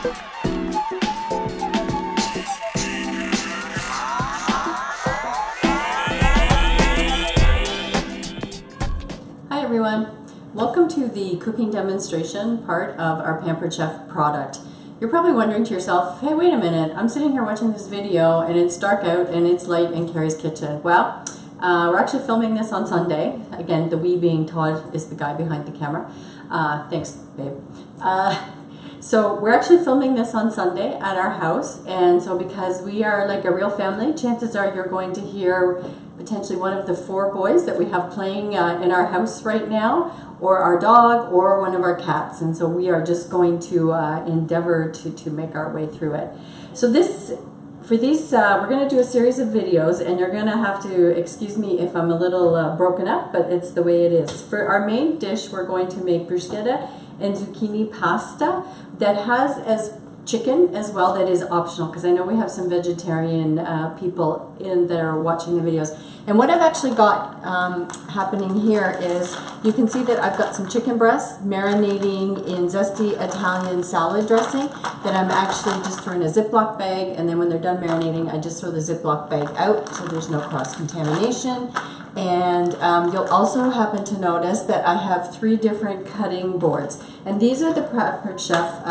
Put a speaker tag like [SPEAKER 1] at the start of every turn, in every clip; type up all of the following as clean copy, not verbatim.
[SPEAKER 1] Hi everyone, welcome to the cooking demonstration part of our Pampered Chef product. You're probably wondering to yourself, hey wait a minute, I'm sitting here watching this video and it's dark out and it's light in Kerri's kitchen. Well, we're actually filming this on Sunday. Again, the we being Todd is the guy behind the camera. Thanks babe. So we're actually filming this on Sunday at our house, and so because we are like a real family, chances are you're going to hear potentially one of the 4 boys that we have playing in our house right now, or our dog, or one of our cats. And so we are just going to endeavor to make our way through it. So for these, we're going to do a series of videos, and you're going to have to excuse me if I'm a little broken up, but it's the way it is. For our main dish, we're going to make bruschetta and zucchini pasta that has as chicken as well. That is optional because I know we have some vegetarian people that are watching the videos. And what I've actually got happening here is you can see that I've got some chicken breasts marinating in zesty Italian salad dressing that I'm actually just throwing a Ziploc bag, and then when they're done marinating I just throw the Ziploc bag out so there's no cross-contamination. And you'll also happen to notice that I have 3 different cutting boards, and these are the Pampered Chef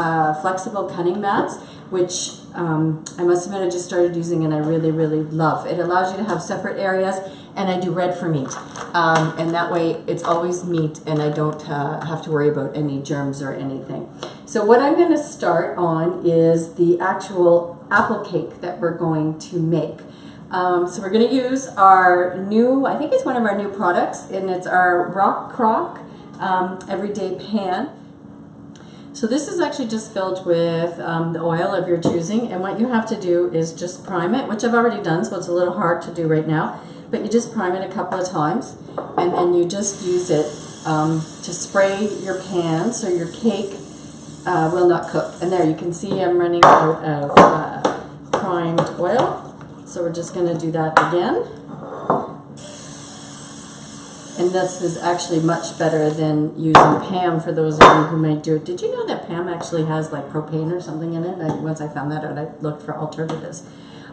[SPEAKER 1] flexible cutting mats, which I must admit I just started using and I really love. It allows you to have separate areas, and I do red for meat, and that way it's always meat and I don't have to worry about any germs or anything. So what I'm going to start on is the actual apple cake that we're going to make. So we're going to use our new, I think it's one of our new products, and it's our Rock Crock everyday pan. So this is actually just filled with the oil of your choosing, and what you have to do is just prime it, which I've already done, so it's a little hard to do right now, but you just prime it a couple of times, and then you just use it to spray your pan so your cake will not cook. And there you can see I'm running out of primed oil. So we're just going to do that again. And this is actually much better than using Pam for those of you who might do it. Did you know that Pam actually has like propane or something in it? Once I found that out, I looked for alternatives.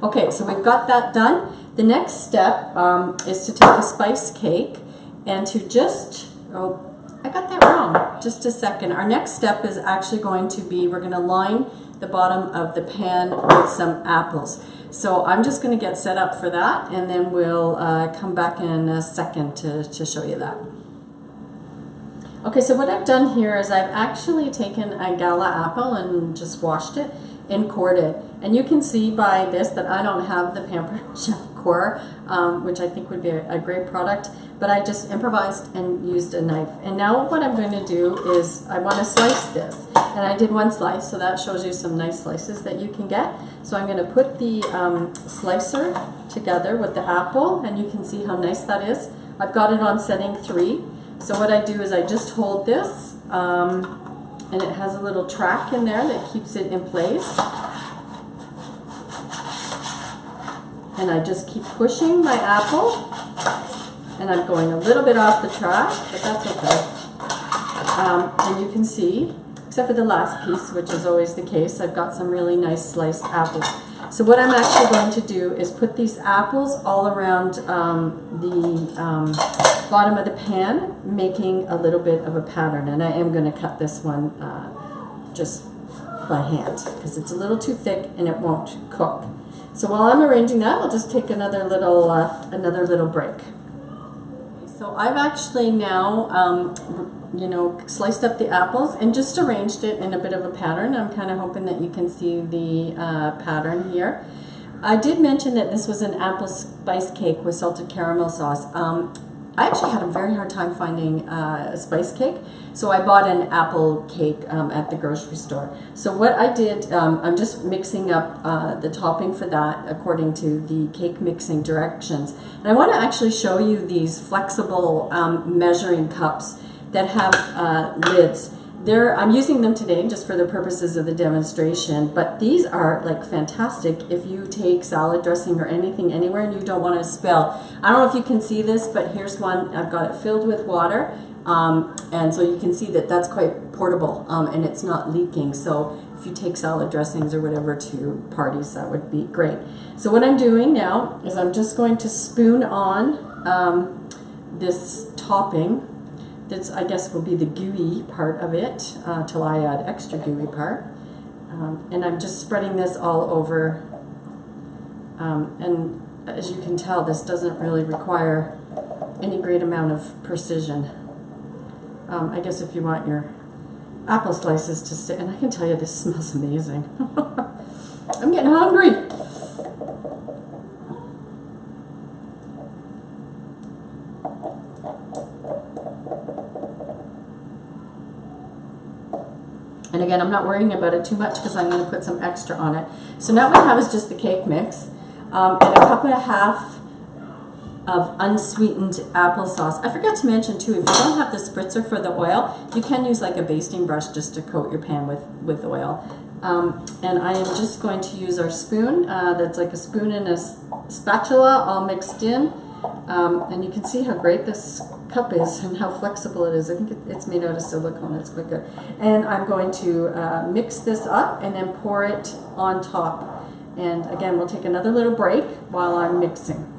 [SPEAKER 1] Okay, so we've got that done. The next step is to take a spice cake and to just, oh, I got that wrong. Just a second. Our next step is actually going to be, we're going to line the bottom of the pan with some apples. So I'm just going to get set up for that, and then we'll come back in a second to show you that. Okay, so what I've done here is I've actually taken a gala apple and just washed it and cored it. And you can see by this that I don't have the Pampered Chef core, which I think would be a great product, but I just improvised and used a knife. And now what I'm going to do is I want to slice this. And I did 1 slice, so that shows you some nice slices that you can get. So I'm going to put the slicer together with the apple, and you can see how nice that is. I've got it on setting 3. So what I do is I just hold this, and it has a little track in there that keeps it in place. And I just keep pushing my apple, and I'm going a little bit off the track, but that's okay. And you can see, except for the last piece, which is always the case, I've got some really nice sliced apples. So what I'm actually going to do is put these apples all around the bottom of the pan, making a little bit of a pattern. And I am going to cut this one just by hand because it's a little too thick and it won't cook. So while I'm arranging that, I'll just take another little break. So I've actually now sliced up the apples and just arranged it in a bit of a pattern. I'm kind of hoping that you can see the pattern here. I did mention that this was an apple spice cake with salted caramel sauce. I actually had a very hard time finding a spice cake, so I bought an apple cake at the grocery store. So what I did, I'm just mixing up the topping for that according to the cake mixing directions. And I want to actually show you these flexible measuring cups that have lids. I'm using them today just for the purposes of the demonstration, but these are like fantastic if you take salad dressing or anything anywhere and you don't want to spill. I don't know if you can see this, but here's one. I've got it filled with water, And so you can see that that's quite portable, and it's not leaking. So if you take salad dressings or whatever to parties, that would be great. So what I'm doing now is I'm just going to spoon on this topping. That's, I guess, will be the gooey part of it till I add extra gooey part. And I'm just spreading this all over. And as you can tell, this doesn't really require any great amount of precision. I guess if you want your apple slices to stay, and I can tell you this smells amazing. I'm getting hungry. And again, I'm not worrying about it too much because I'm going to put some extra on it. So now what I have is just the cake mix and a cup and a half of unsweetened applesauce. I forgot to mention too, if you don't have the spritzer for the oil, you can use like a basting brush just to coat your pan with oil. And I am just going to use our spoon. That's like a spoon and a spatula all mixed in. And you can see how great this cup is and how flexible it is. I think it's made out of silicone. It's quite good. And I'm going to mix this up and then pour it on top. And again, we'll take another little break while I'm mixing.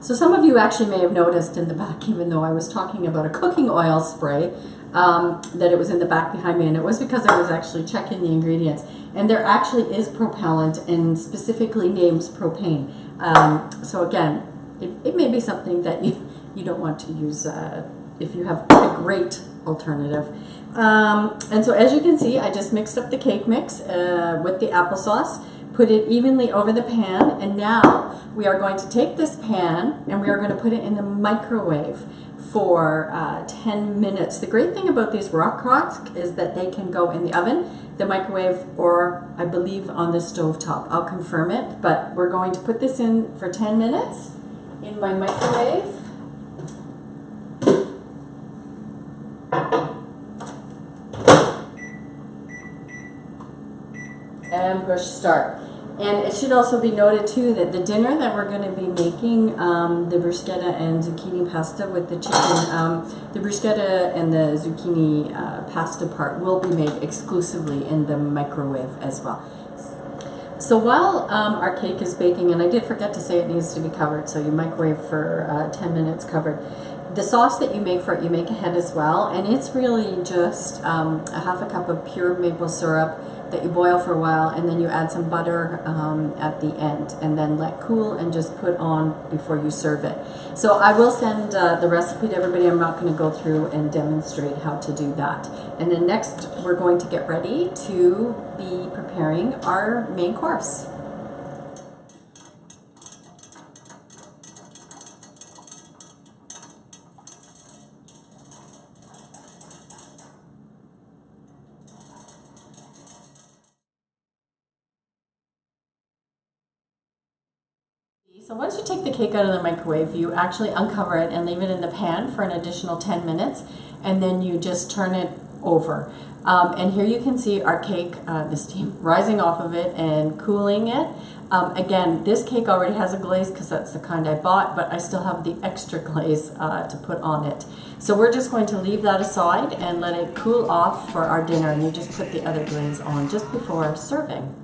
[SPEAKER 1] So some of you actually may have noticed in the back, even though I was talking about a cooking oil spray, that it was in the back behind me, and it was because I was actually checking the ingredients. And there actually is propellant and specifically names propane. So again, it may be something that you don't want to use if you have a great alternative. And so as you can see, I just mixed up the cake mix with the applesauce, put it evenly over the pan, and now we are going to take this pan and we are going to put it in the microwave for 10 minutes. The great thing about these rock crots is that they can go in the oven, the microwave, or I believe on the stove top. I'll confirm it, but we're going to put this in for 10 minutes in my microwave. And push start. And it should also be noted too that the dinner that we're going to be making, the bruschetta and zucchini pasta with the chicken, the bruschetta and the zucchini pasta part will be made exclusively in the microwave as well. So while our cake is baking, and I did forget to say it needs to be covered, so you microwave for 10 minutes covered. The sauce that you make for it, you make ahead as well, and it's really just a half a cup of pure maple syrup that you boil for a while, and then you add some butter at the end, and then let cool and just put on before you serve it. So I will send the recipe to everybody. I'm not going to go through and demonstrate how to do that. And then next we're going to get ready to be preparing our main course. So once you take the cake out of the microwave, you actually uncover it and leave it in the pan for an additional 10 minutes, and then you just turn it over. And here you can see our cake, the steam rising off of it and cooling it. Again, this cake already has a glaze because that's the kind I bought, but I still have the extra glaze to put on it. So we're just going to leave that aside and let it cool off for our dinner, and you just put the other glaze on just before serving.